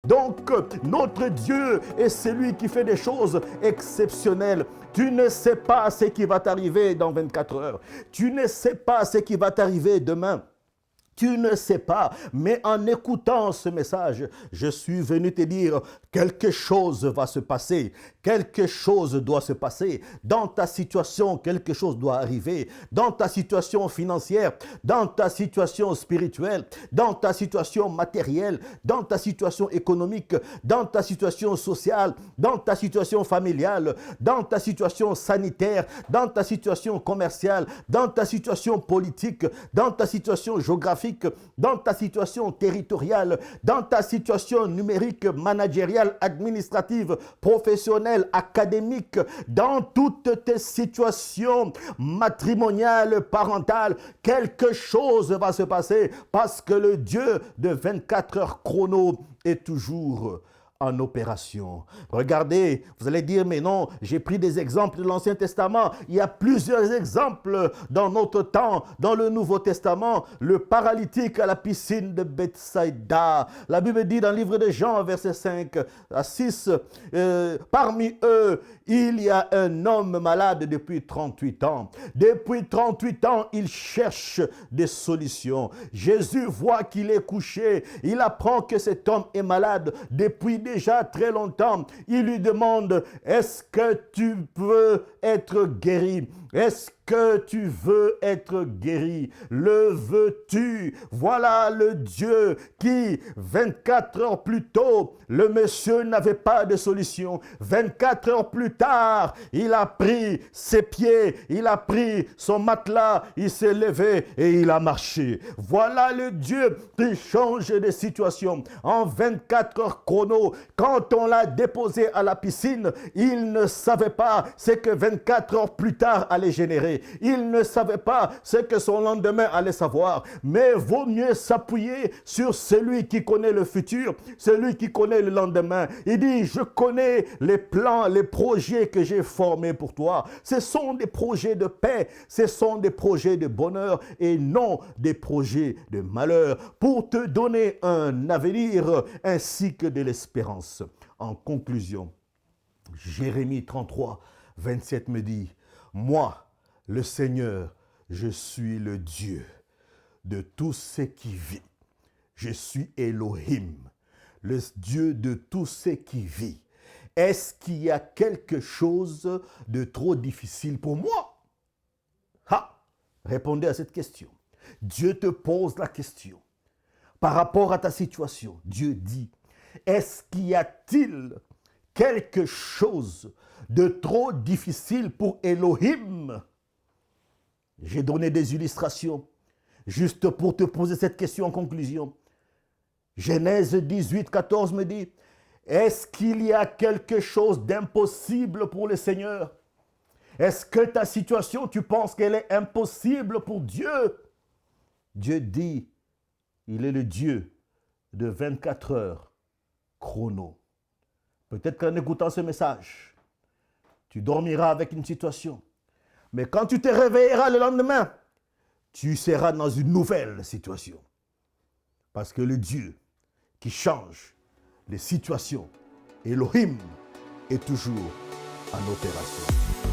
Donc, notre Dieu est celui qui fait des choses exceptionnelles. Tu ne sais pas ce qui va t'arriver dans 24 heures. Tu ne sais pas ce qui va t'arriver demain. Tu ne sais pas, mais en écoutant ce message, je suis venu te dire, quelque chose va se passer, quelque chose doit se passer. Dans ta situation, quelque chose doit arriver. Dans ta situation financière, dans ta situation spirituelle, dans ta situation matérielle, dans ta situation économique, dans ta situation sociale, dans ta situation familiale, dans ta situation sanitaire, dans ta situation commerciale, dans ta situation politique, dans ta situation géographique, dans ta situation territoriale, dans ta situation numérique, managériale, administrative, professionnelle, académique, dans toutes tes situations matrimoniales, parentales, quelque chose va se passer parce que le Dieu de 24 heures chrono est toujours en opération. Regardez, vous allez dire, mais non, j'ai pris des exemples de l'Ancien Testament. Il y a plusieurs exemples dans notre temps, dans le Nouveau Testament. Le paralytique à la piscine de Bethsaïda. La Bible dit dans le livre de Jean, verset 5 à 6, parmi eux, il y a un homme malade depuis 38 ans. Depuis 38 ans, il cherche des solutions. Jésus voit qu'il est couché. Il apprend que cet homme est malade depuis déjà très longtemps. Il lui demande, est-ce que tu veux être guéri? Est-ce que tu veux être guéri? Le veux-tu? Voilà le Dieu qui, 24 heures plus tôt, le monsieur n'avait pas de solution. 24 heures plus tard, il a pris ses pieds, il a pris son matelas, il s'est levé et il a marché. Voilà le Dieu qui change de situation. En 24 heures chrono, quand on l'a déposé à la piscine, il ne savait pas ce que 24 heures plus tard allait générer. Il ne savait pas ce que son lendemain allait savoir. Mais vaut mieux s'appuyer sur celui qui connaît le futur, celui qui connaît le lendemain. Il dit, je connais les plans, les projets que j'ai formés pour toi. Ce sont des projets de paix, ce sont des projets de bonheur et non des projets de malheur pour te donner un avenir ainsi que de l'espérance. En conclusion, Jérémie 33, 27 me dit, moi, le Seigneur, je suis le Dieu de tout ce qui vit. Je suis Elohim, le Dieu de tout ce qui vit. Est-ce qu'il y a quelque chose de trop difficile pour moi? Répondez à cette question. Dieu te pose la question. Par rapport à ta situation, Dieu dit, est-ce qu'il y a-t-il quelque chose de trop difficile pour Elohim? J'ai donné des illustrations juste pour te poser cette question en conclusion. Genèse 18, 14 me dit, est-ce qu'il y a quelque chose d'impossible pour le Seigneur? Est-ce que ta situation, tu penses qu'elle est impossible pour Dieu? Dieu dit, il est le Dieu de 24 heures chrono. Peut-être qu'en écoutant ce message, tu dormiras avec une situation. Mais quand tu te réveilleras le lendemain, tu seras dans une nouvelle situation. Parce que le Dieu qui change les situations, Elohim, est toujours en opération.